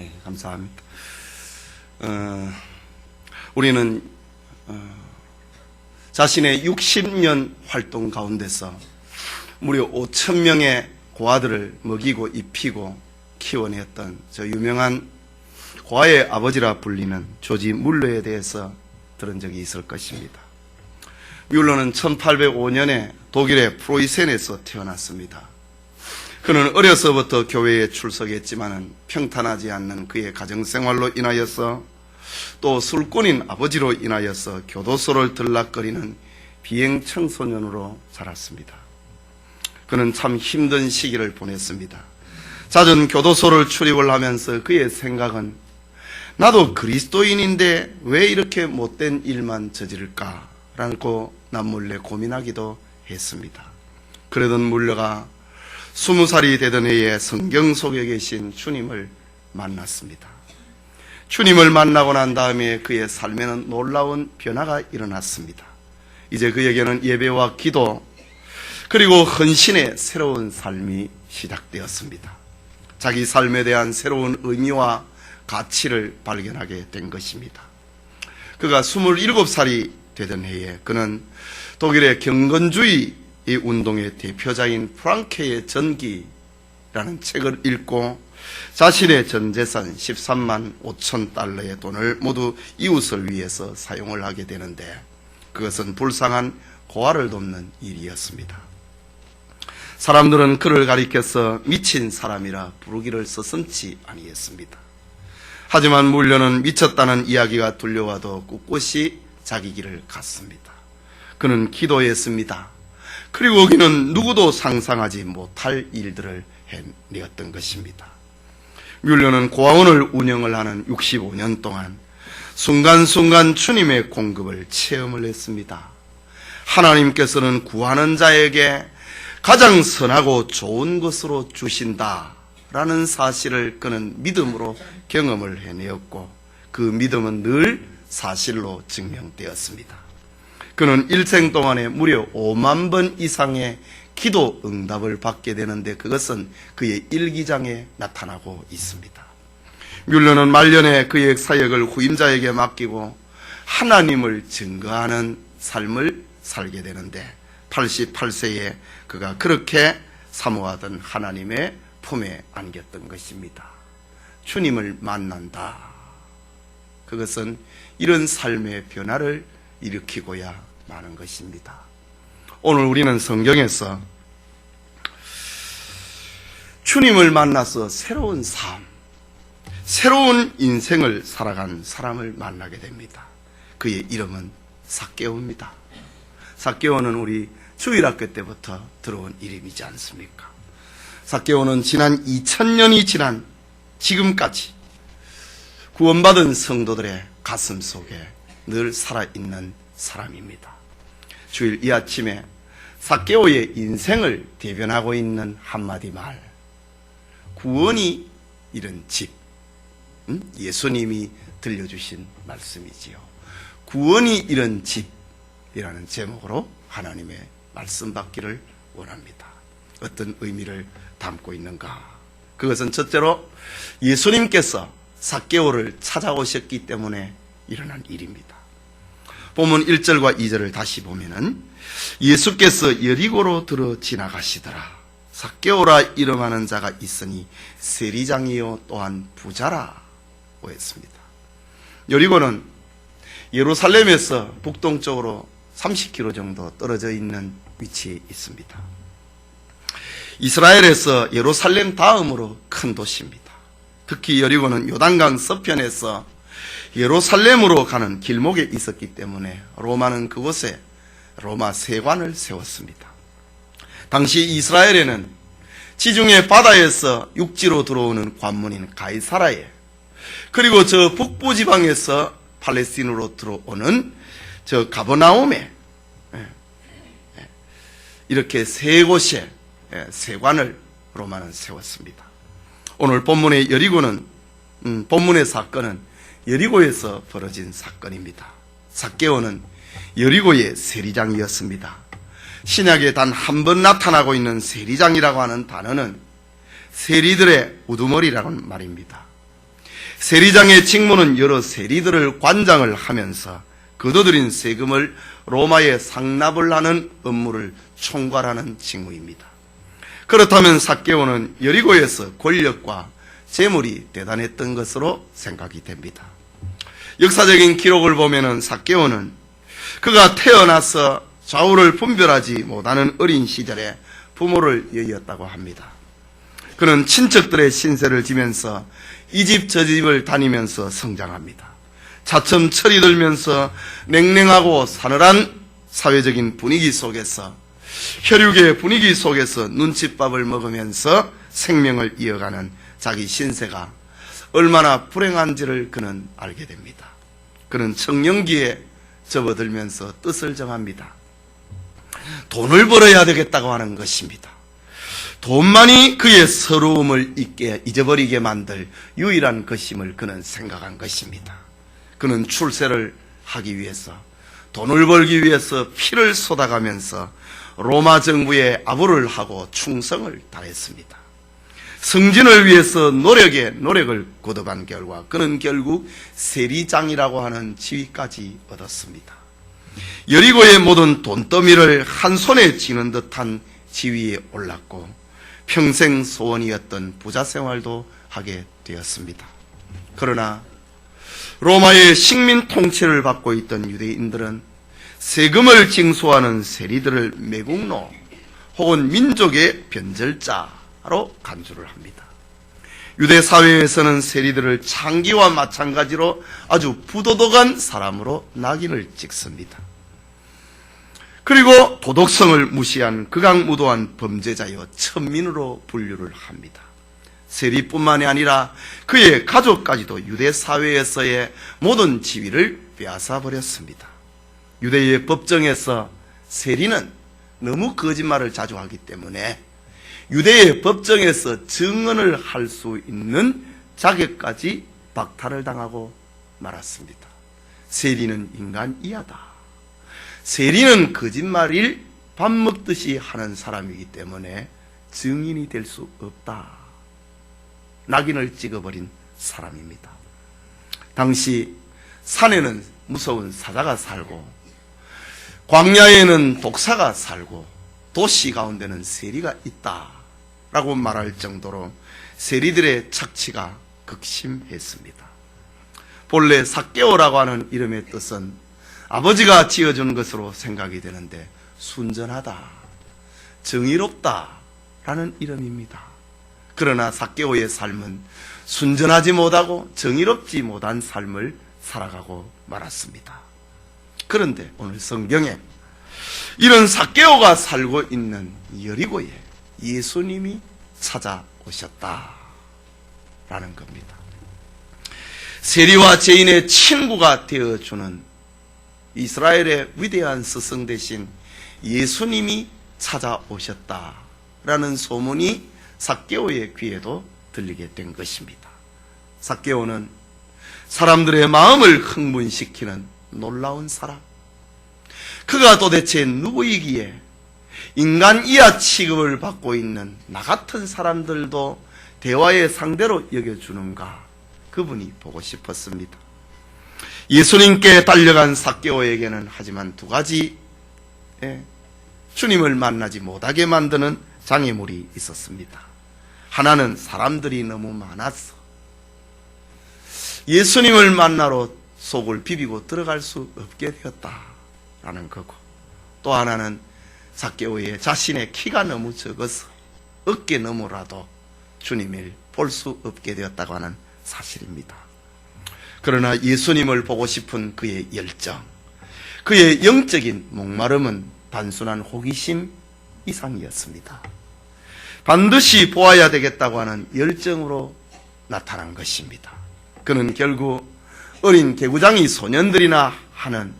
네, 감사합니다. 우리는 자신의 60년 활동 가운데서 무려 5,000명의 고아들을 먹이고 입히고 키워냈던 저 유명한 고아의 아버지라 불리는 조지 물러에 대해서 들은 적이 있을 것입니다. 뮬러는 1805년에 독일의 프로이센에서 태어났습니다. 그는 어려서부터 교회에 출석했지만 평탄하지 않는 그의 가정생활로 인하여서 또 술꾼인 아버지로 인하여서 교도소를 들락거리는 비행 청소년으로 자랐습니다. 그는 참 힘든 시기를 보냈습니다. 잦은 교도소를 출입을 하면서 그의 생각은 나도 그리스도인인데 왜 이렇게 못된 일만 저지를까라고 남몰래 고민하기도 했습니다. 그러던 물러가 20살이 되던 해에 성경 속에 계신 주님을 만났습니다. 주님을 만나고 난 다음에 그의 삶에는 놀라운 변화가 일어났습니다. 이제 그에게는 예배와 기도 그리고 헌신의 새로운 삶이 시작되었습니다. 자기 삶에 대한 새로운 의미와 가치를 발견하게 된 것입니다. 그가 27살이 되던 해에 그는 독일의 경건주의 운동의 대표자인 프랑케의 전기라는 책을 읽고 자신의 전 재산 13만 5천 달러의 돈을 모두 이웃을 위해서 사용을 하게 되는데 그것은 불쌍한 고아를 돕는 일이었습니다. 사람들은 그를 가리켜서 미친 사람이라 부르기를 서슴지 아니했습니다. 하지만 물려는 미쳤다는 이야기가 들려와도 꿋꿋이 자기 길을 갔습니다. 그는 기도했습니다. 그리고 그는 누구도 상상하지 못할 일들을 해내었던 것입니다. 뮬러는 고아원을 운영을 하는 65년 동안 순간순간 주님의 공급을 체험을 했습니다. 하나님께서는 구하는 자에게 가장 선하고 좋은 것으로 주신다라는 사실을 그는 믿음으로 경험을 해내었고 그 믿음은 늘 사실로 증명되었습니다. 그는 일생 동안에 무려 5만 번 이상의 기도 응답을 받게 되는데 그것은 그의 일기장에 나타나고 있습니다. 뮬러는 말년에 그의 사역을 후임자에게 맡기고 하나님을 증거하는 삶을 살게 되는데 88세에 그가 그렇게 사모하던 하나님의 품에 안겼던 것입니다. 주님을 만난다. 그것은 이런 삶의 변화를 일으키고야 마는 것입니다. 오늘 우리는 성경에서 주님을 만나서 새로운 삶, 새로운 인생을 살아간 사람을 만나게 됩니다. 그의 이름은 삭개오입니다. 삭개오는 우리 주일학교 때부터 들어온 이름이지 않습니까? 삭개오는 지난 2000년이 지난 지금까지 구원받은 성도들의 가슴 속에 늘 살아있는 사람입니다. 주일 이 아침에 삭개오의 인생을 대변하고 있는 한마디 말, 구원이 이런 집, 예수님이 들려주신 말씀이지요. 구원이 이런 집이라는 제목으로 하나님의 말씀 받기를 원합니다. 어떤 의미를 담고 있는가? 그것은 첫째로 예수님께서 삭개오를 찾아오셨기 때문에 일어난 일입니다. 본문 1절과 2절을 다시 보면은 예수께서 여리고로 들어 지나가시더라. 삭개오라 이름하는 자가 있으니 세리장이요 또한 부자라고 했습니다. 여리고는 예루살렘에서 북동쪽으로 30km 정도 떨어져 있는 위치에 있습니다. 이스라엘에서 예루살렘 다음으로 큰 도시입니다. 특히 여리고는 요단강 서편에서 예루살렘으로 가는 길목에 있었기 때문에 로마는 그곳에 로마 세관을 세웠습니다. 당시 이스라엘에는 지중해 바다에서 육지로 들어오는 관문인 가이사라에 그리고 저 북부 지방에서 팔레스틴으로 들어오는 저 가버나움에 이렇게 세 곳에 세관을 로마는 세웠습니다. 오늘 본문의 여리고는 본문의 사건은 여리고에서 벌어진 사건입니다. 삭개오는 여리고의 세리장이었습니다. 신약에 단 한 번 나타나고 있는 세리장이라고 하는 단어는 세리들의 우두머리라는 말입니다. 세리장의 직무는 여러 세리들을 관장을 하면서 거둬들인 세금을 로마에 상납을 하는 업무를 총괄하는 직무입니다. 그렇다면 삭개오는 여리고에서 권력과 재물이 대단했던 것으로 생각이 됩니다. 역사적인 기록을 보면은 삭개오는 그가 태어나서 좌우를 분별하지 못하는 어린 시절에 부모를 여의었다고 합니다. 그는 친척들의 신세를 지면서 이 집 저 집을 다니면서 성장합니다. 차츰 철이 들면서 냉랭하고 사늘한 사회적인 분위기 속에서, 혈육의 분위기 속에서 눈칫밥을 먹으면서 생명을 이어가는 자기 신세가 얼마나 불행한지를 그는 알게 됩니다. 그는 청년기에 접어들면서 뜻을 정합니다. 돈을 벌어야 되겠다고 하는 것입니다. 돈만이 그의 서러움을 잊어버리게 만들 유일한 것임을 그는 생각한 것입니다. 그는 출세를 하기 위해서, 돈을 벌기 위해서 피를 쏟아가면서 로마 정부에 아부를 하고 충성을 다했습니다. 승진을 위해서 노력을 거듭한 결과 그는 결국 세리장이라고 하는 지위까지 얻었습니다. 여리고의 모든 돈더미를 한 손에 쥐는 듯한 지위에 올랐고 평생 소원이었던 부자 생활도 하게 되었습니다. 그러나 로마의 식민 통치를 받고 있던 유대인들은 세금을 징수하는 세리들을 매국노 혹은 민족의 변절자로 간주를 합니다. 유대 사회에서는 세리들을 창기와 마찬가지로 아주 부도덕한 사람으로 낙인을 찍습니다. 그리고 도덕성을 무시한 극악무도한 범죄자여 천민으로 분류를 합니다. 세리뿐만이 아니라 그의 가족까지도 유대 사회에서의 모든 지위를 빼앗아 버렸습니다. 유대의 법정에서 세리는 너무 거짓말을 자주 하기 때문에 유대의 법정에서 증언을 할 수 있는 자격까지 박탈을 당하고 말았습니다. 세리는 인간 이하다. 세리는 거짓말을 밥 먹듯이 하는 사람이기 때문에 증인이 될 수 없다. 낙인을 찍어버린 사람입니다. 당시 산에는 무서운 사자가 살고 광야에는 독사가 살고 도시 가운데는 세리가 있다라고 말할 정도로 세리들의 착취가 극심했습니다. 본래 삭개오라고 하는 이름의 뜻은 아버지가 지어준 것으로 생각이 되는데 순전하다, 정의롭다라는 이름입니다. 그러나 삭개오의 삶은 순전하지 못하고 정의롭지 못한 삶을 살아가고 말았습니다. 그런데 오늘 성경에 이런 삭개오가 살고 있는 여리고에 예수님이 찾아오셨다라는 겁니다. 세리와 죄인의 친구가 되어주는 이스라엘의 위대한 스승 대신 예수님이 찾아오셨다라는 소문이 삭개오의 귀에도 들리게 된 것입니다. 삭개오는 사람들의 마음을 흥분시키는 놀라운 사람, 그가 도대체 누구이기에 인간 이하 취급을 받고 있는 나 같은 사람들도 대화의 상대로 여겨주는가, 그분이 보고 싶었습니다. 예수님께 달려간 삭개오에게는 하지만 두 가지 주님을 만나지 못하게 만드는 장애물이 있었습니다. 하나는 사람들이 너무 많아서 예수님을 만나러 속을 비비고 들어갈 수 없게 되었다라는 거고, 또 하나는 삭개오의 자신의 키가 너무 적어서 어깨 너머라도 주님을 볼 수 없게 되었다고 하는 사실입니다. 그러나 예수님을 보고 싶은 그의 열정, 그의 영적인 목마름은 단순한 호기심 이상이었습니다. 반드시 보아야 되겠다고 하는 열정으로 나타난 것입니다. 그는 결국 어린 개구장이 소년들이나 하는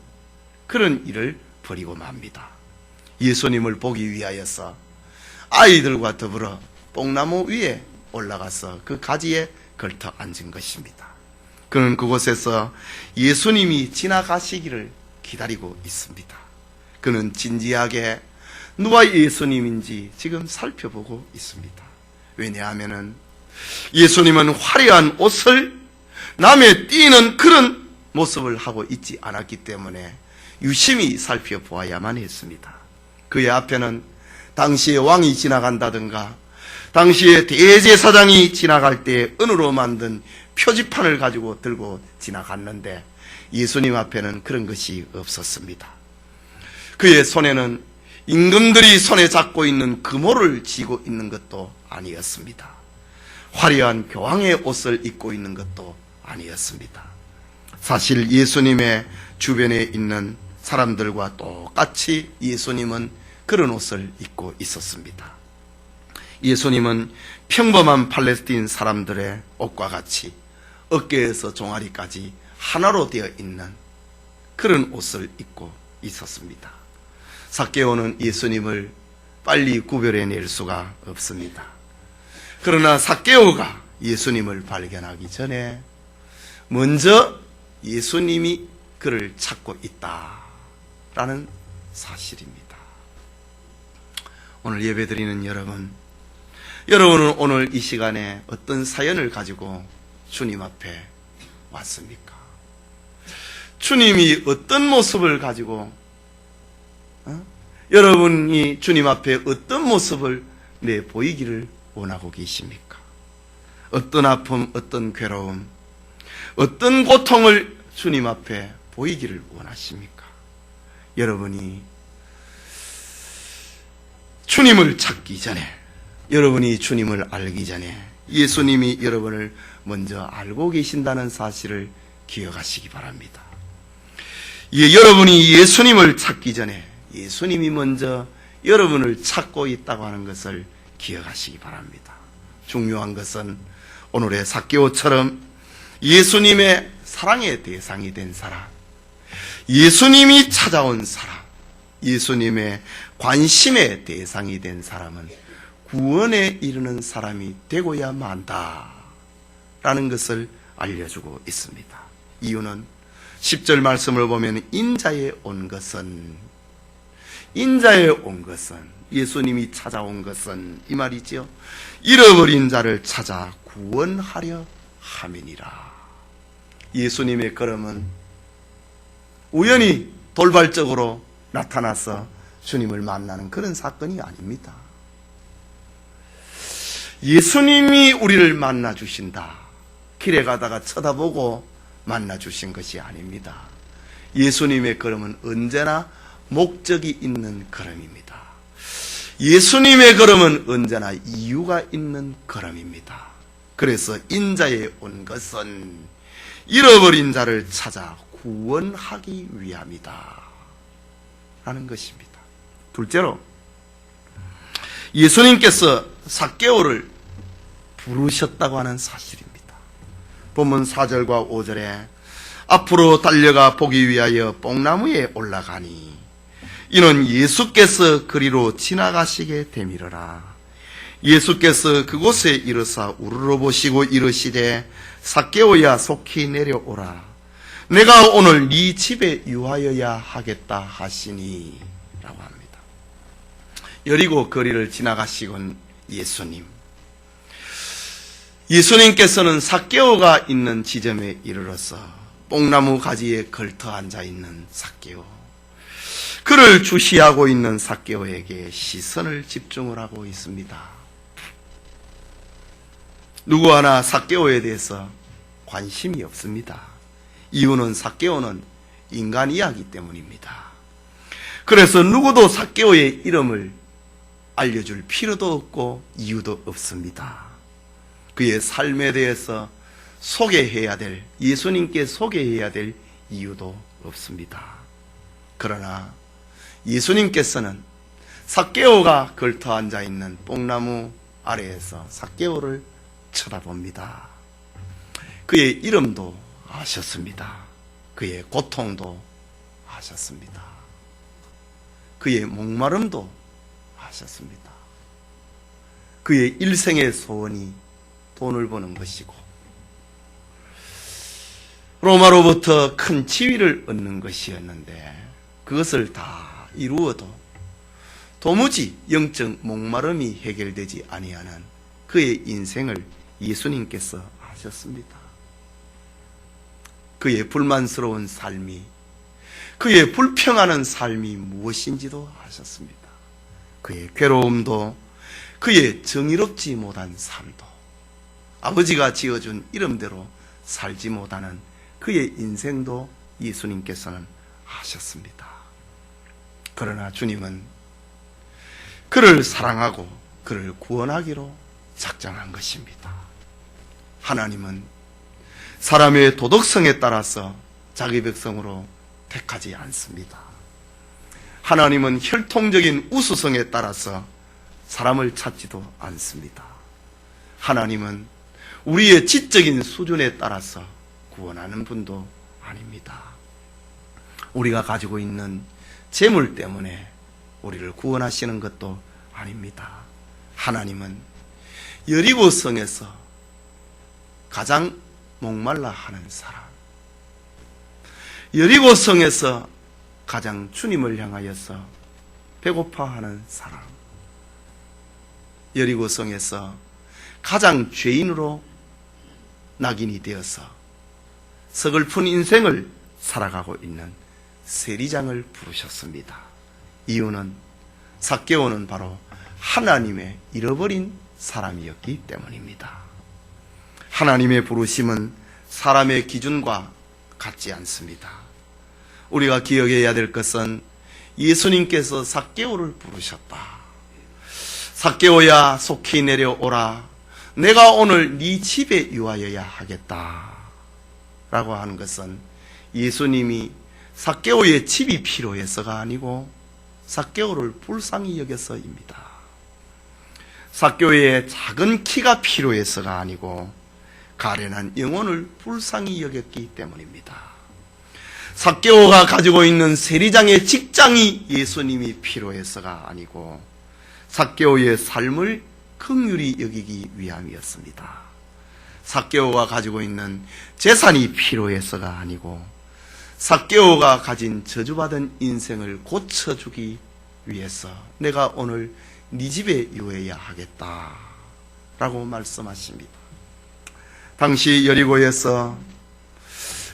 그런 일을 버리고 맙니다. 예수님을 보기 위하여서 아이들과 더불어 뽕나무 위에 올라가서 그 가지에 걸터 앉은 것입니다. 그는 그곳에서 예수님이 지나가시기를 기다리고 있습니다. 그는 진지하게 누가 예수님인지 지금 살펴보고 있습니다. 왜냐하면 예수님은 화려한 옷을 남의 띄는 그런 모습을 하고 있지 않았기 때문에 유심히 살펴보아야만 했습니다. 그의 앞에는 당시의 왕이 지나간다든가 당시의 대제사장이 지나갈 때 은으로 만든 표지판을 가지고 들고 지나갔는데 예수님 앞에는 그런 것이 없었습니다. 그의 손에는 임금들이 손에 잡고 있는 금호를 쥐고 있는 것도 아니었습니다. 화려한 교황의 옷을 입고 있는 것도 아니었습니다. 사실 예수님의 주변에 있는 사람들과 똑같이 예수님은 그런 옷을 입고 있었습니다. 예수님은 평범한 팔레스틴 사람들의 옷과 같이 어깨에서 종아리까지 하나로 되어 있는 그런 옷을 입고 있었습니다. 삭개오는 예수님을 빨리 구별해낼 수가 없습니다. 그러나 삭개오가 예수님을 발견하기 전에 먼저 예수님이 그를 찾고 있다라는 사실입니다. 오늘 예배드리는 여러분은 오늘 이 시간에 어떤 사연을 가지고 주님 앞에 왔습니까? 주님이 어떤 모습을 가지고 여러분이 주님 앞에 어떤 모습을 내보이기를 원하고 계십니까? 어떤 아픔, 어떤 괴로움, 어떤 고통을 주님 앞에 보이기를 원하십니까? 여러분이 주님을 찾기 전에, 여러분이 주님을 알기 전에 예수님이 여러분을 먼저 알고 계신다는 사실을 기억하시기 바랍니다. 여러분이 예수님을 찾기 전에 예수님이 먼저 여러분을 찾고 있다고 하는 것을 기억하시기 바랍니다. 중요한 것은 오늘의 삭개오처럼 예수님의 사랑의 대상이 된 사람, 예수님이 찾아온 사람, 예수님의 관심의 대상이 된 사람은 구원에 이르는 사람이 되고야 만다라는 것을 알려주고 있습니다. 이유는 10절 말씀을 보면 인자에 온 것은 예수님이 찾아온 것은 이 말이지요. 잃어버린 자를 찾아 구원하려 함이니라. 예수님의 걸음은 우연히 돌발적으로 나타나서 주님을 만나는 그런 사건이 아닙니다. 예수님이 우리를 만나 주신다. 길에 가다가 쳐다보고 만나 주신 것이 아닙니다. 예수님의 걸음은 언제나 목적이 있는 걸음입니다. 예수님의 걸음은 언제나 이유가 있는 걸음입니다. 그래서 인자에 온 것은 잃어버린 자를 찾아 구원하기 위함이다 라는 것입니다. 둘째로 예수님께서 삭개오를 부르셨다고 하는 사실입니다. 본문 4절과 5절에 앞으로 달려가 보기 위하여 뽕나무에 올라가니 이는 예수께서 그리로 지나가시게 되밀어라. 예수께서 그곳에 이르사 우러러 보시고 이르시되 삭개오야 속히 내려오라. 내가 오늘 네 집에 유하여야 하겠다 하시니 라고 합니다. 여리고 거리를 지나가시곤 예수님께서는 삭개오가 있는 지점에 이르러서 뽕나무 가지에 걸터 앉아 있는 삭개오, 그를 주시하고 있는 삭개오에게 시선을 집중을 하고 있습니다. 누구 하나 삭개오에 대해서 관심이 없습니다. 이유는 삭개오는 인간이야기 때문입니다. 그래서 누구도 삭개오의 이름을 알려줄 필요도 없고 이유도 없습니다. 그의 삶에 대해서 소개해야 될, 예수님께 소개해야 될 이유도 없습니다. 그러나 예수님께서는 삭개오가 걸터 앉아 있는 뽕나무 아래에서 삭개오를 쳐다봅니다. 그의 이름도 아셨습니다. 그의 고통도 아셨습니다. 그의 목마름도 아셨습니다. 그의 일생의 소원이 돈을 버는 것이고 로마로부터 큰 지위를 얻는 것이었는데 그것을 다 이루어도 도무지 영적 목마름이 해결되지 아니하는 그의 인생을 예수님께서 아셨습니다. 그의 불만스러운 삶이, 그의 불평하는 삶이 무엇인지도 아셨습니다. 그의 괴로움도, 그의 정의롭지 못한 삶도, 아버지가 지어준 이름대로 살지 못하는 그의 인생도 예수님께서는 아셨습니다. 그러나 주님은 그를 사랑하고 그를 구원하기로 작정한 것입니다. 하나님은 사람의 도덕성에 따라서 자기 백성으로 택하지 않습니다. 하나님은 혈통적인 우수성에 따라서 사람을 찾지도 않습니다. 하나님은 우리의 지적인 수준에 따라서 구원하는 분도 아닙니다. 우리가 가지고 있는 재물 때문에 우리를 구원하시는 것도 아닙니다. 하나님은 여리고성에서 가장 목말라 하는 사람, 여리고성에서 가장 주님을 향하여서 배고파하는 사람, 여리고성에서 가장 죄인으로 낙인이 되어서 서글픈 인생을 살아가고 있는 세리장을 부르셨습니다. 이유는 삭개오는 바로 하나님의 잃어버린 사람이었기 때문입니다. 하나님의 부르심은 사람의 기준과 같지 않습니다. 우리가 기억해야 될 것은 예수님께서 삭개오를 부르셨다. 삭개오야 속히 내려오라. 내가 오늘 네 집에 유하여야 하겠다. 라고 하는 것은 예수님이 삭개오의 집이 필요해서가 아니고 삭개오를 불쌍히 여겨서입니다. 삭개오의 작은 키가 필요해서가 아니고 가련한 영혼을 불쌍히 여겼기 때문입니다. 삭개오가 가지고 있는 세리장의 직장이 예수님이 필요해서가 아니고 삭개오의 삶을 긍휼히 여기기 위함이었습니다. 삭개오가 가지고 있는 재산이 필요해서가 아니고 삭개오가 가진 저주받은 인생을 고쳐주기 위해서 내가 오늘 네 집에 유해야 하겠다 라고 말씀하십니다. 당시 여리고에서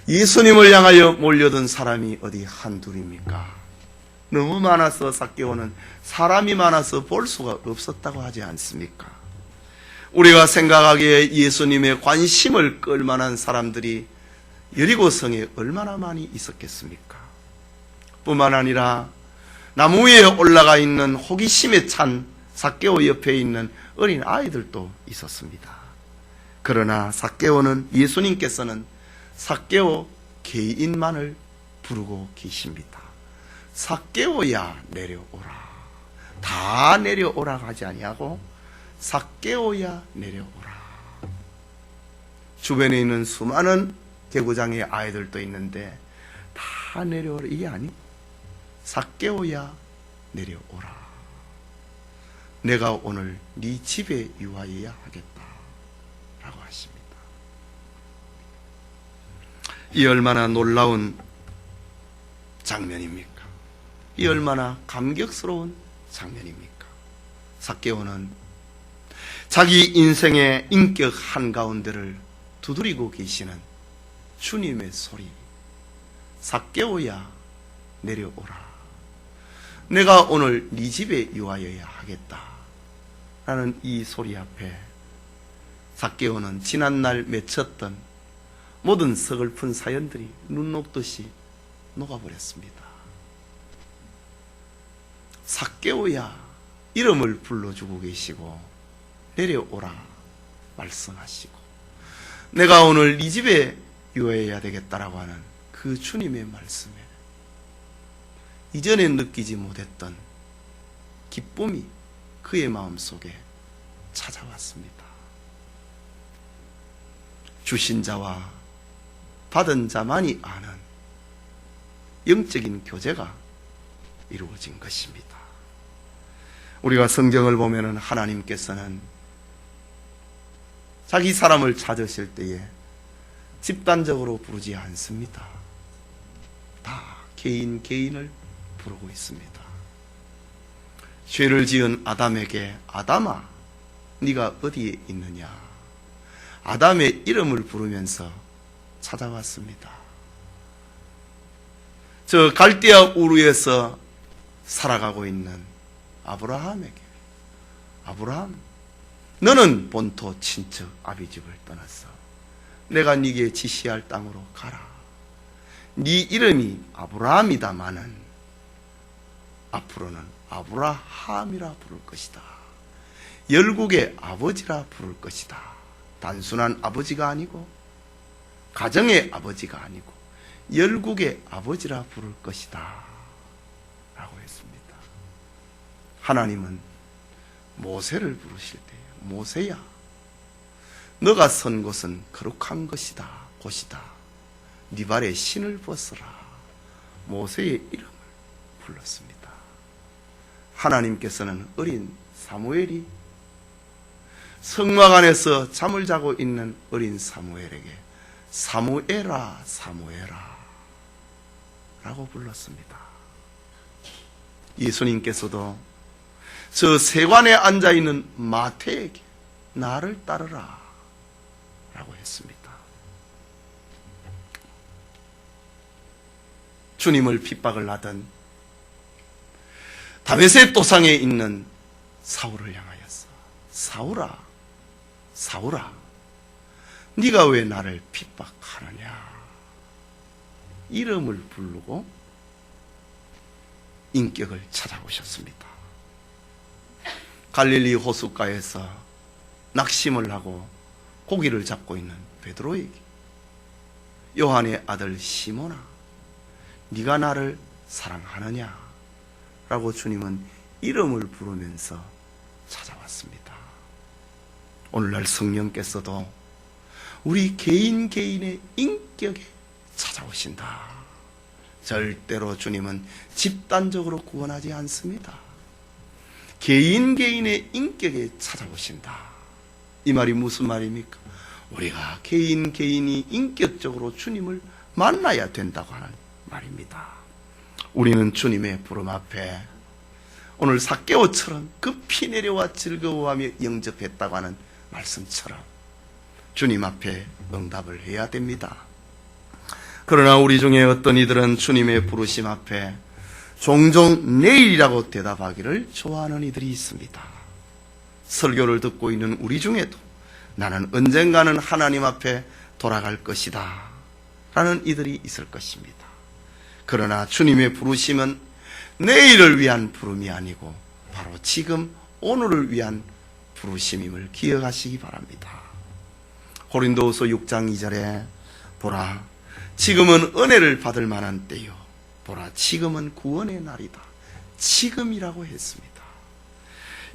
예수님을 향하여 몰려든 사람이 어디 한둘입니까? 너무 많아서 삭개오는 사람이 많아서 볼 수가 없었다고 하지 않습니까? 우리가 생각하기에 예수님의 관심을 끌 만한 사람들이 여리고성에 얼마나 많이 있었겠습니까? 뿐만 아니라 나무 위에 올라가 있는 호기심에 찬 삭개오 옆에 있는 어린 아이들도 있었습니다. 그러나 삭개오는, 예수님께서는 삭개오 개인만을 부르고 계십니다. 삭개오야 내려오라. 다 내려오라 하지 아니하고 삭개오야 내려오라. 주변에 있는 수많은 개구장의 아이들도 있는데 다 내려오라 이게 아니, 삭개오야 내려오라. 내가 오늘 네 집에 유하여야 하겠다 라고 하십니다. 이 얼마나 놀라운 장면입니까? 이 얼마나 감격스러운 장면입니까? 삭개오는 자기 인생의 인격 한가운데를 두드리고 계시는 주님의 소리, 삭개오야 내려오라. 내가 오늘 네 집에 유하여야 하겠다 라는 이 소리 앞에 삭개오는 지난날 맺혔던 모든 서글픈 사연들이 눈 녹듯이 녹아버렸습니다. 삭개오야 이름을 불러주고 계시고 내려오라 말씀하시고 내가 오늘 네 집에 유하여야 되겠다라고 하는 그 주님의 말씀에 이전에 느끼지 못했던 기쁨이 그의 마음속에 찾아왔습니다. 주신 자와 받은 자만이 아는 영적인 교제가 이루어진 것입니다. 우리가 성경을 보면 하나님께서는 자기 사람을 찾으실 때에 집단적으로 부르지 않습니다. 다 개인 개인을 부르고 있습니다. 죄를 지은 아담에게 아담아 네가 어디에 있느냐, 아담의 이름을 부르면서 찾아왔습니다. 저 갈대아 우르에서 살아가고 있는 아브라함에게, 아브라함, 너는 본토 친척 아비집을 떠났어. 내가 네게 지시할 땅으로 가라. 네 이름이 아브라함이다마는 앞으로는 아브라함이라 부를 것이다. 열국의 아버지라 부를 것이다. 단순한 아버지가 아니고, 가정의 아버지가 아니고 열국의 아버지라 부를 것이다 라고 했습니다. 하나님은 모세를 부르실 때, 모세야, 너가 선 곳은 거룩한 것이다, 곳이다. 네 발에 신을 벗어라. 모세의 이름을 불렀습니다. 하나님께서는 어린 사무엘이, 성막 안에서 잠을 자고 있는 어린 사무엘에게 사무엘아, 사무엘아 라고 불렀습니다. 예수님께서도 저 세관에 앉아있는 마태에게 나를 따르라 라고 했습니다. 주님을 핍박을 하던 다메섹 도상에 있는 사울을 향하여서 사울아, 사울아, 네가 왜 나를 핍박하느냐. 이름을 부르고 인격을 찾아오셨습니다. 갈릴리 호숫가에서 낙심을 하고 고기를 잡고 있는 베드로에게, 요한의 아들 시몬아, 네가 나를 사랑하느냐 라고 주님은 이름을 부르면서 찾아왔습니다. 오늘날 성령께서도 우리 개인 개인의 인격에 찾아오신다. 절대로 주님은 집단적으로 구원하지 않습니다. 개인 개인의 인격에 찾아오신다. 이 말이 무슨 말입니까? 우리가 개인 개인이 인격적으로 주님을 만나야 된다고 하는 말입니다. 우리는 주님의 부름 앞에 오늘 삭개오처럼 급히 내려와 즐거워하며 영접했다고 하는 말씀처럼 주님 앞에 응답을 해야 됩니다. 그러나 우리 중에 어떤 이들은 주님의 부르심 앞에 종종 내일이라고 대답하기를 좋아하는 이들이 있습니다. 설교를 듣고 있는 우리 중에도 나는 언젠가는 하나님 앞에 돌아갈 것이다 라는 이들이 있을 것입니다. 그러나 주님의 부르심은 내일을 위한 부름이 아니고 바로 지금 오늘을 위한 부르심임을 기억하시기 바랍니다. 고린도후서 6장 2절에 보라, 지금은 은혜를 받을 만한 때요, 보라, 지금은 구원의 날이다. 지금이라고 했습니다.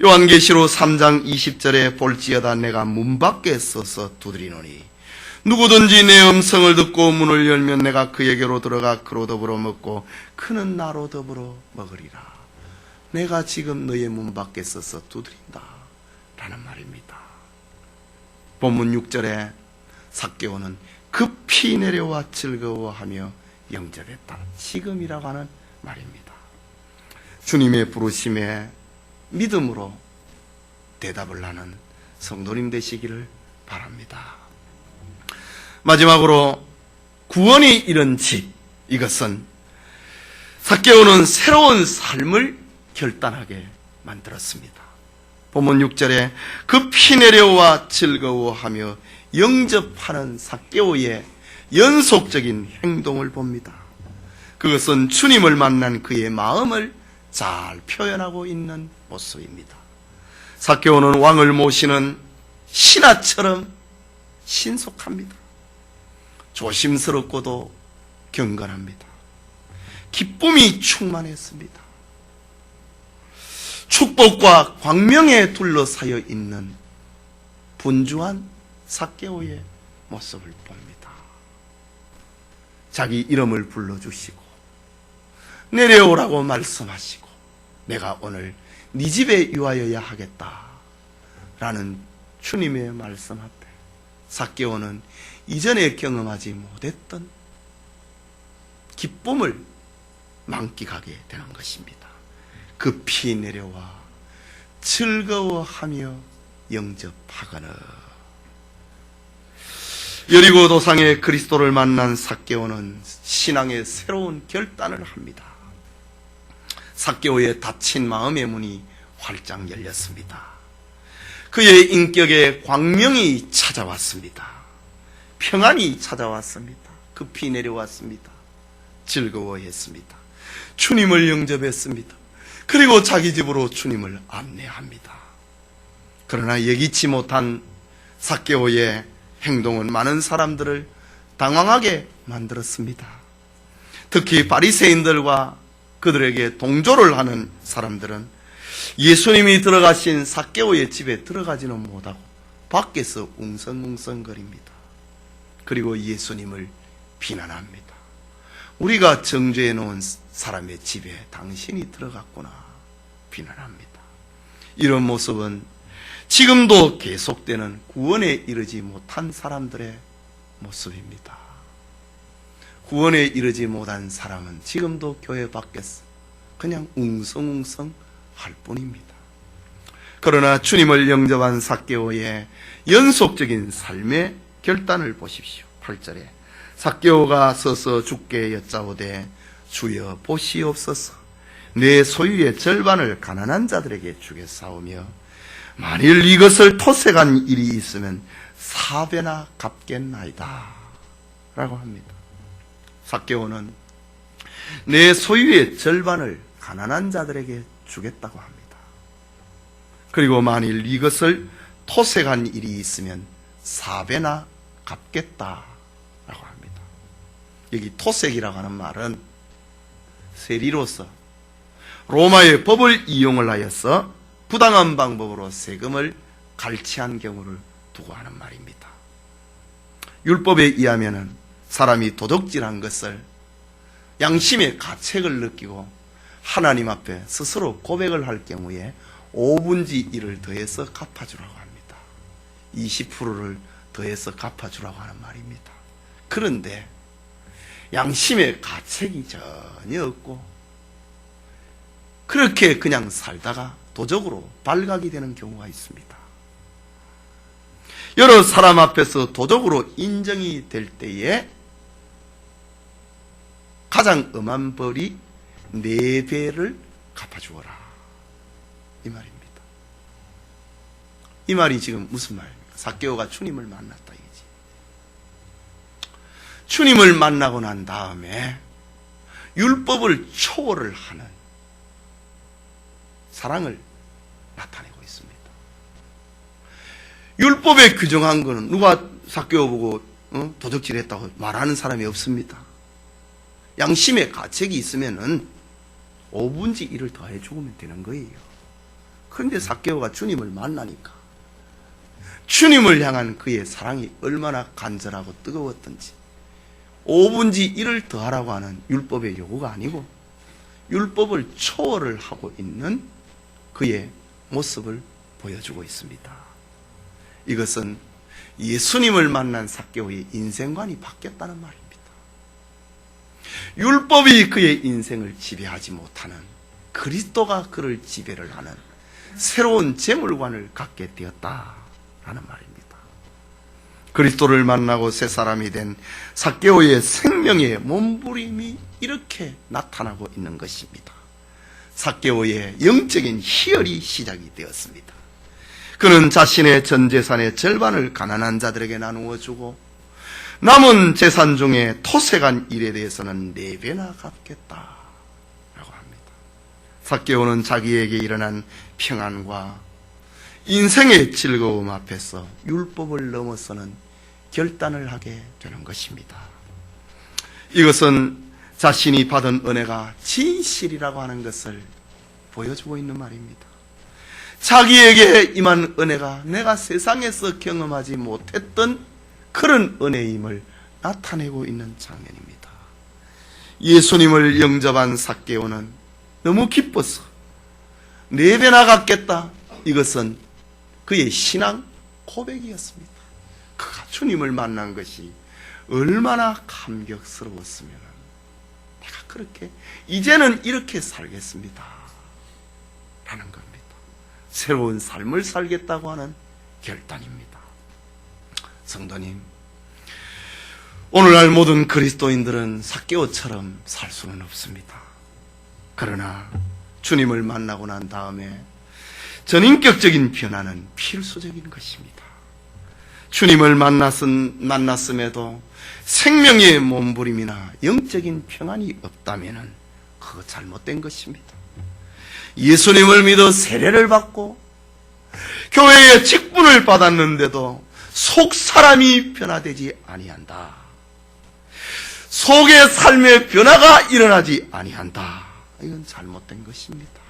요한계시록 3장 20절에 볼지어다 내가 문 밖에 서서 두드리노니 누구든지 내 음성을 듣고 문을 열면 내가 그에게로 들어가 그로 더불어 먹고 그는 나로 더불어 먹으리라. 내가 지금 너의 문 밖에 서서 두드린다 라는 말입니다. 본문 6절에 삭개오는 급히 내려와 즐거워하며 영접했다. 지금이라고 하는 말입니다. 주님의 부르심에 믿음으로 대답을 하는 성도님 되시기를 바랍니다. 마지막으로 구원이 이른 집, 이것은 삭개오는 새로운 삶을 결단하게 만들었습니다. 본문 6절에 급히 내려와 즐거워하며 영접하는 삭개오의 연속적인 행동을 봅니다. 그것은 주님을 만난 그의 마음을 잘 표현하고 있는 모습입니다. 삭개오는 왕을 모시는 신하처럼 신속합니다. 조심스럽고도 경건합니다. 기쁨이 충만했습니다. 축복과 광명에 둘러싸여 있는 분주한 삭개오의 모습을 봅니다. 자기 이름을 불러주시고 내려오라고 말씀하시고 내가 오늘 네 집에 유하여야 하겠다 라는 주님의 말씀 앞에 삭개오는 이전에 경험하지 못했던 기쁨을 만끽하게 되는 것입니다. 급히 내려와 즐거워하며 영접하거늘. 여리고 도상에 그리스도를 만난 삭개오는 신앙의 새로운 결단을 합니다. 삭개오의 닫힌 마음의 문이 활짝 열렸습니다. 그의 인격에 광명이 찾아왔습니다. 평안이 찾아왔습니다. 급히 내려왔습니다. 즐거워했습니다. 주님을 영접했습니다. 그리고 자기 집으로 주님을 안내합니다. 그러나 예기치 못한 삭개오의 행동은 많은 사람들을 당황하게 만들었습니다. 특히 바리새인들과 그들에게 동조를 하는 사람들은 예수님이 들어가신 삭개오의 집에 들어가지는 못하고 밖에서 웅성웅성거립니다. 그리고 예수님을 비난합니다. 우리가 정죄해 놓은 사람의 집에 당신이 들어갔구나 비난합니다. 이런 모습은 지금도 계속되는 구원에 이르지 못한 사람들의 모습입니다. 구원에 이르지 못한 사람은 지금도 교회 밖에서 그냥 웅성웅성 할 뿐입니다. 그러나 주님을 영접한 삭개오의 연속적인 삶의 결단을 보십시오. 8절에 삭개오가 서서 주께 여짜오되 주여 보시옵소서 내 소유의 절반을 가난한 자들에게 주겠사오며 만일 이것을 토색한 일이 있으면 4배나 갚겠나이다 라고 합니다. 삭개오는 내 소유의 절반을 가난한 자들에게 주겠다고 합니다. 그리고 만일 이것을 토색한 일이 있으면 4배나 갚겠다라고 합니다. 여기 토색이라고 하는 말은 세리로서 로마의 법을 이용을 하여서 부당한 방법으로 세금을 갈취한 경우를 두고 하는 말입니다. 율법에 의하면 사람이 도둑질한 것을 양심의 가책을 느끼고 하나님 앞에 스스로 고백을 할 경우에 5분의 1을 더해서 갚아주라고 합니다. 20%를 더해서 갚아주라고 하는 말입니다. 그런데 양심의 가책이 전혀 없고 그렇게 그냥 살다가 도적으로 발각이 되는 경우가 있습니다. 여러 사람 앞에서 도적으로 인정이 될 때에 가장 엄한 벌이 4배를 갚아주어라 이 말입니다. 이 말이 지금 무슨 말입니까? 삭개오가 주님을 만났다 이거지. 주님을 만나고 난 다음에 율법을 초월을 하는 사랑을 나타내고 있습니다. 율법에 규정한 것은 누가 삭개오 보고 도적질했다고 말하는 사람이 없습니다. 양심의 가책이 있으면은 5분의 1을 더해 죽으면 되는 거예요. 그런데 삭개오가 주님을 만나니까 주님을 향한 그의 사랑이 얼마나 간절하고 뜨거웠던지 5분의 1을 더하라고 하는 율법의 요구가 아니고 율법을 초월을 하고 있는 그의 모습을 보여주고 있습니다. 이것은 예수님을 만난 삭개오의 인생관이 바뀌었다는 말입니다. 율법이 그의 인생을 지배하지 못하는 그리스도가 그를 지배를 하는 새로운 재물관을 갖게 되었다라는 말입니다. 그리스도를 만나고 새 사람이 된 삭개오의 생명의 몸부림이 이렇게 나타나고 있는 것입니다. 삭개오의 영적인 희열이 시작이 되었습니다. 그는 자신의 전 재산의 절반을 가난한 자들에게 나누어 주고 남은 재산 중에 토색한 일에 대해서는 4배나 갚겠다라고 합니다. 삭개오는 자기에게 일어난 평안과 인생의 즐거움 앞에서 율법을 넘어서는 결단을 하게 되는 것입니다. 이것은 자신이 받은 은혜가 진실이라고 하는 것을 보여주고 있는 말입니다. 자기에게 임한 은혜가 내가 세상에서 경험하지 못했던 그런 은혜임을 나타내고 있는 장면입니다. 예수님을 영접한 삭개오는 너무 기뻐서 4배나 갚겠다. 이것은 그의 신앙 고백이었습니다. 그가 주님을 만난 것이 얼마나 감격스러웠으면 내가 그렇게 이제는 이렇게 살겠습니다 라는 겁니다. 새로운 삶을 살겠다고 하는 결단입니다. 성도님, 오늘날 모든 그리스도인들은 삭개오처럼 살 수는 없습니다. 그러나 주님을 만나고 난 다음에 전인격적인 변화는 필수적인 것입니다. 주님을 만났음에도 생명의 몸부림이나 영적인 평안이 없다면 그거 잘못된 것입니다. 예수님을 믿어 세례를 받고 교회에 직분을 받았는데도 속 사람이 변화되지 아니한다. 속의 삶의 변화가 일어나지 아니한다. 이건 잘못된 것입니다.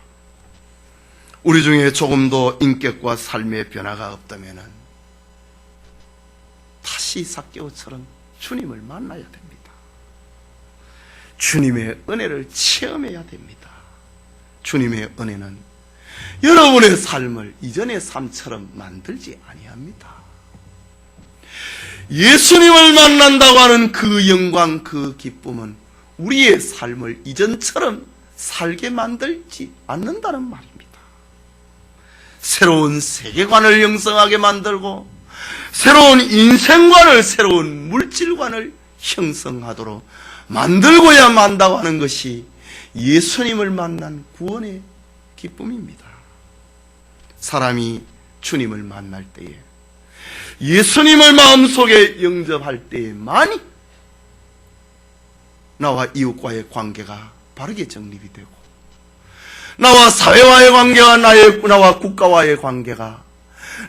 우리 중에 조금도 인격과 삶의 변화가 없다면 다시 삭개오처럼 주님을 만나야 됩니다. 주님의 은혜를 체험해야 됩니다. 주님의 은혜는 여러분의 삶을 이전의 삶처럼 만들지 아니합니다. 예수님을 만난다고 하는 그 영광, 그 기쁨은 우리의 삶을 이전처럼 살게 만들지 않는다는 말입니다. 새로운 세계관을 형성하게 만들고 새로운 인생관을, 새로운 물질관을 형성하도록 만들고야 만다고 하는 것이 예수님을 만난 구원의 기쁨입니다. 사람이 주님을 만날 때에, 예수님을 마음속에 영접할 때에만이 나와 이웃과의 관계가 바르게 정립이 되고, 나와 사회와의 관계가, 나와 국가와의 관계가,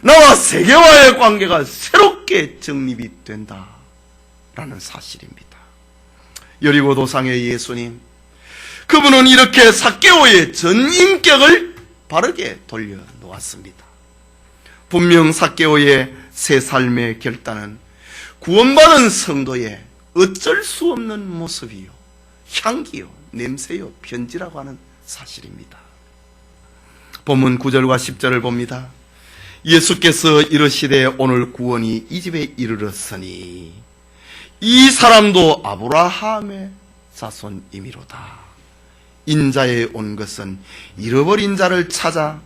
나와 세계와의 관계가 새롭게 정립이 된다라는 사실입니다. 여리고 도상의 예수님, 그분은 이렇게 삭개오의 전인격을 바르게 돌려놓았습니다. 분명 삭개오의 새 삶의 결단은 구원받은 성도의 어쩔 수 없는 모습이요, 향기요, 냄새요, 편지라고 하는 사실입니다. 본문 9절과 10절을 봅니다. 예수께서 이르시되 오늘 구원이 이 집에 이르렀으니 이 사람도 아브라함의 자손이미로다. 인자에 온 것은 잃어버린 자를 찾아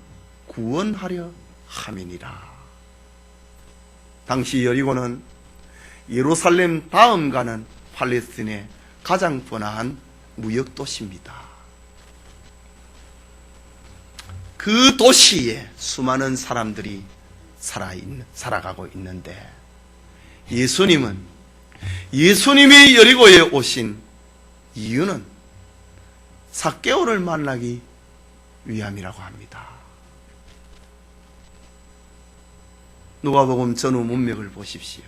구원하려 함이니라. 당시 여리고는 예루살렘 다음 가는 팔레스틴의 가장 번화한 무역도시입니다. 그 도시에 수많은 사람들이 살아가고 있는데, 예수님이 여리고에 오신 이유는 삭개오를 만나기 위함이라고 합니다. 누가복음 전후 문맥을 보십시오.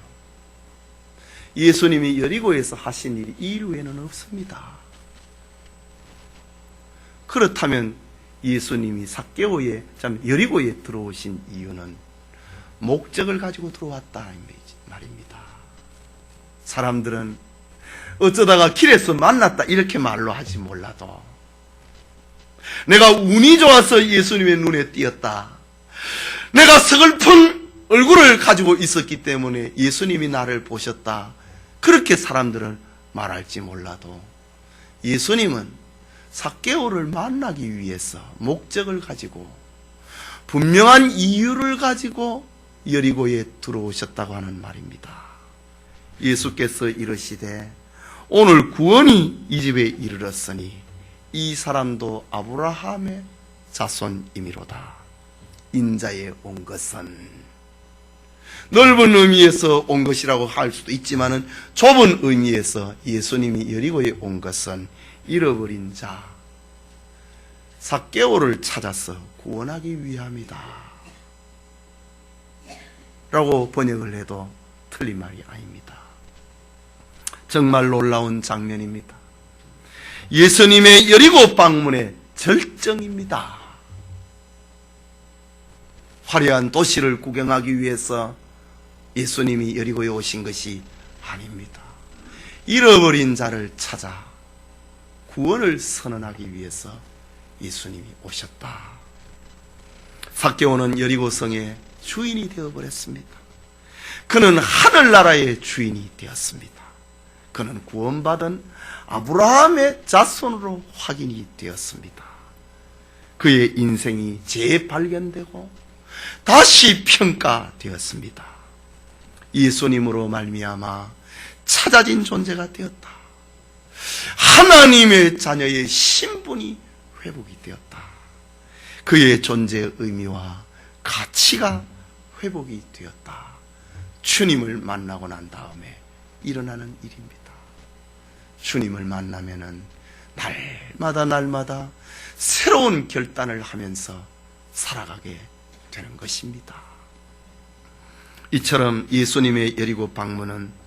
예수님이 여리고에서 하신 일이 이 일 외에는 없습니다. 그렇다면 예수님이 여리고에 들어오신 이유는 목적을 가지고 들어왔다 말입니다. 사람들은 어쩌다가 길에서 만났다 이렇게 말로 하지 몰라도, 내가 운이 좋아서 예수님의 눈에 띄었다, 내가 서글픈 얼굴을 가지고 있었기 때문에 예수님이 나를 보셨다, 그렇게 사람들은 말할지 몰라도, 예수님은 삭개오를 만나기 위해서 목적을 가지고 분명한 이유를 가지고 여리고에 들어오셨다고 하는 말입니다. 예수께서 이르시되 오늘 구원이 이 집에 이르렀으니 이 사람도 아브라함의 자손이미로다. 인자에 온 것은, 넓은 의미에서 온 것이라고 할 수도 있지만은 좁은 의미에서 예수님이 여리고에 온 것은 잃어버린 자, 삭개오를 찾아서 구원하기 위함이다 라고 번역을 해도 틀린 말이 아닙니다. 정말 놀라운 장면입니다. 예수님의 여리고 방문의 절정입니다. 화려한 도시를 구경하기 위해서 예수님이 여리고에 오신 것이 아닙니다. 잃어버린 자를 찾아 구원을 선언하기 위해서 예수님이 오셨다. 삭개오는 여리고성의 주인이 되어버렸습니다. 그는 하늘나라의 주인이 되었습니다. 그는 구원받은 아브라함의 자손으로 확인이 되었습니다. 그의 인생이 재발견되고 다시 평가되었습니다. 예수님으로 말미암아 찾아진 존재가 되었다. 하나님의 자녀의 신분이 회복이 되었다. 그의 존재의 의미와 가치가 회복이 되었다. 주님을 만나고 난 다음에 일어나는 일입니다. 주님을 만나면은 날마다 새로운 결단을 하면서 살아가게 되는 것입니다. 이처럼 예수님의 여리고 방문은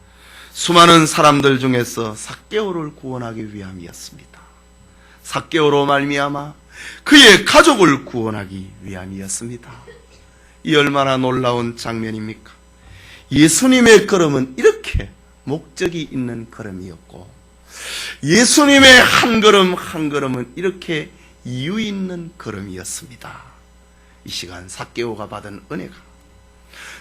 수많은 사람들 중에서 삭개오를 구원하기 위함이었습니다. 삭개오로 말미암아 그의 가족을 구원하기 위함이었습니다. 이 얼마나 놀라운 장면입니까? 예수님의 걸음은 이렇게 목적이 있는 걸음이었고, 예수님의 한 걸음 한 걸음은 이렇게 이유 있는 걸음이었습니다. 이 시간 삭개오가 받은 은혜가,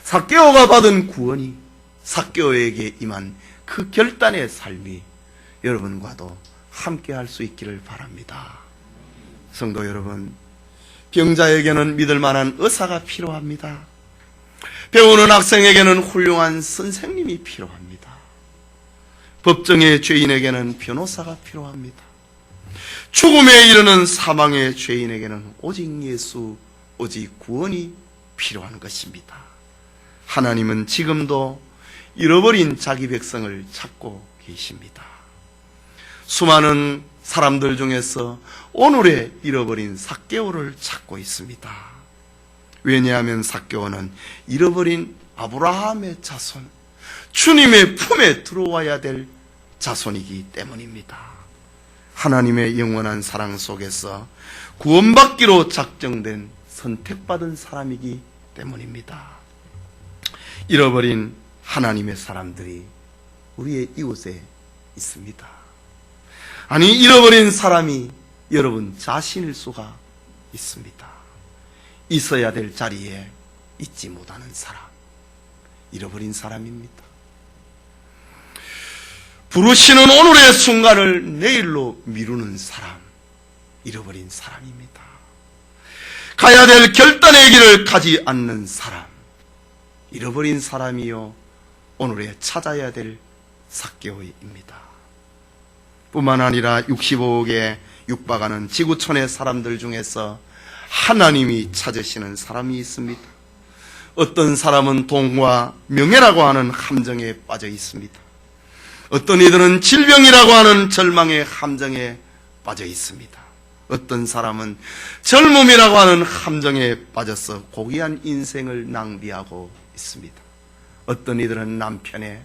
삭개오가 받은 구원이, 삭개오에게 임한 그 결단의 삶이 여러분과도 함께 할 수 있기를 바랍니다. 성도 여러분, 병자에게는 믿을 만한 의사가 필요합니다. 배우는 학생에게는 훌륭한 선생님이 필요합니다. 법정의 죄인에게는 변호사가 필요합니다. 죽음에 이르는 사망의 죄인에게는 오직 예수, 오직 구원이 필요한 것입니다. 하나님은 지금도 잃어버린 자기 백성을 찾고 계십니다. 수많은 사람들 중에서 오늘의 잃어버린 삭개오를 찾고 있습니다. 왜냐하면 삭개오는 잃어버린 아브라함의 자손, 주님의 품에 들어와야 될 자손이기 때문입니다. 하나님의 영원한 사랑 속에서 구원받기로 작정된 선택받은 사람이기 때문입니다. 잃어버린 하나님의 사람들이 우리의 이웃에 있습니다. 아니, 잃어버린 사람이 여러분 자신일 수가 있습니다. 있어야 될 자리에 있지 못하는 사람, 잃어버린 사람입니다. 부르시는 오늘의 순간을 내일로 미루는 사람, 잃어버린 사람입니다. 가야 될 결단의 길을 가지 않는 사람, 잃어버린 사람이요 오늘에 찾아야 될 삭개오입니다. 뿐만 아니라 65억에 육박하는 지구촌의 사람들 중에서 하나님이 찾으시는 사람이 있습니다. 어떤 사람은 돈과 명예라고 하는 함정에 빠져 있습니다. 어떤 이들은 질병이라고 하는 절망의 함정에 빠져 있습니다. 어떤 사람은 젊음이라고 하는 함정에 빠져서 고귀한 인생을 낭비하고 있습니다. 어떤 이들은 남편에,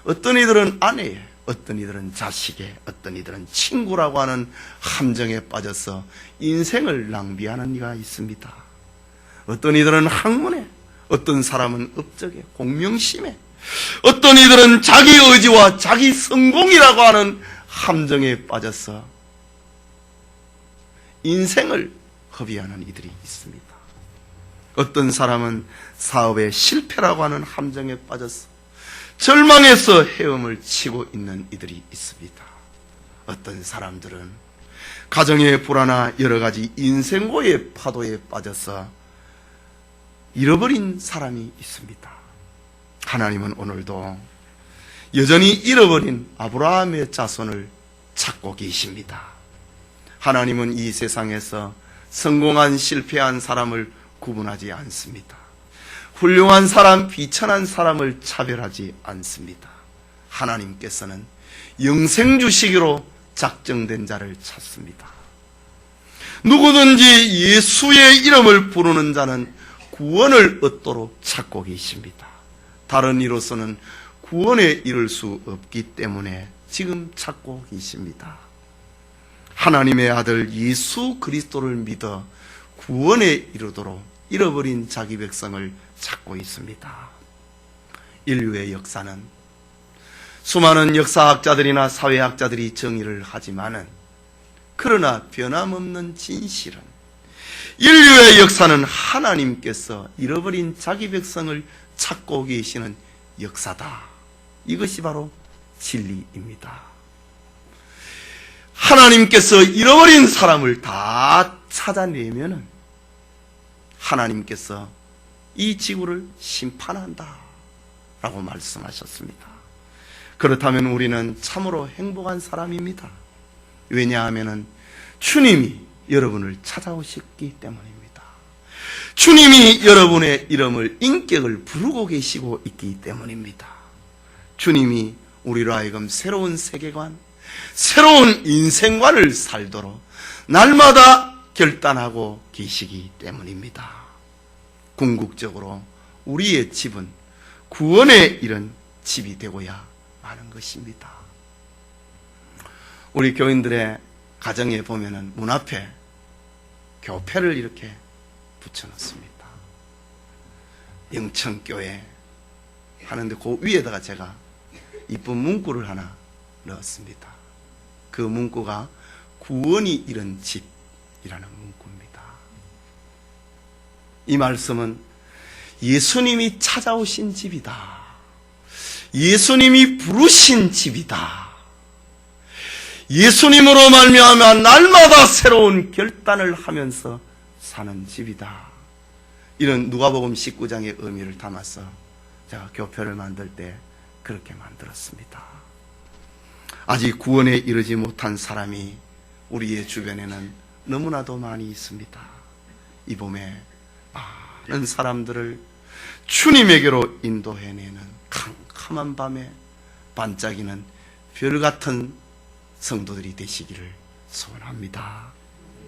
어떤 이들은 아내에, 어떤 이들은 자식에, 어떤 이들은 친구라고 하는 함정에 빠져서 인생을 낭비하는 이가 있습니다. 어떤 이들은 학문에, 어떤 사람은 업적에, 공명심에, 어떤 이들은 자기 의지와 자기 성공이라고 하는 함정에 빠져서 인생을 허비하는 이들이 있습니다. 어떤 사람은 사업의 실패라고 하는 함정에 빠져서 절망해서 헤엄을 치고 있는 이들이 있습니다. 어떤 사람들은 가정의 불화나 여러 가지 인생고의 파도에 빠져서 잃어버린 사람이 있습니다. 하나님은 오늘도 여전히 잃어버린 아브라함의 자손을 찾고 계십니다. 하나님은 이 세상에서 성공한 실패한 사람을 구분하지 않습니다. 훌륭한 사람, 비천한 사람을 차별하지 않습니다. 하나님께서는 영생 주시기로 작정된 자를 찾습니다. 누구든지 예수의 이름을 부르는 자는 구원을 얻도록 찾고 계십니다. 다른 이로서는 구원에 이를 수 없기 때문에 지금 찾고 계십니다. 하나님의 아들 예수 그리스도를 믿어 구원에 이르도록 잃어버린 자기 백성을 찾고 있습니다. 인류의 역사는 수많은 역사학자들이나 사회학자들이 정의를 하지만은, 그러나 변함없는 진실은 인류의 역사는 하나님께서 잃어버린 자기 백성을 찾고 계시는 역사다. 이것이 바로 진리입니다. 하나님께서 잃어버린 사람을 다 찾아내면은 하나님께서 이 지구를 심판한다 라고 말씀하셨습니다. 그렇다면 우리는 참으로 행복한 사람입니다. 왜냐하면 주님이 여러분을 찾아오셨기 때문입니다. 주님이 여러분의 이름을, 인격을 부르고 계시고 있기 때문입니다. 주님이 우리로 하여금 새로운 세계관, 새로운 인생관을 살도록 날마다 결단하고 계시기 때문입니다. 궁극적으로 우리의 집은 구원에 이른 집이 되고야 하는 것입니다. 우리 교인들의 가정에 보면은 문 앞에 교패를 이렇게 붙여놓습니다. 영천교회 하는데 그 위에다가 제가 이쁜 문구를 하나 넣었습니다. 그 문구가 구원이 이른 집이라는 문구입니다. 이 말씀은 예수님이 찾아오신 집이다. 예수님이 부르신 집이다. 예수님으로 말미암아 날마다 새로운 결단을 하면서 사는 집이다. 이런 누가복음 19장의 의미를 담아서 제가 교표를 만들 때 그렇게 만들었습니다. 아직 구원에 이르지 못한 사람이 우리의 주변에는 너무나도 많이 있습니다. 이 봄에 많은 사람들을 주님에게로 인도해내는 캄캄한 밤에 반짝이는 별 같은 성도들이 되시기를 소원합니다.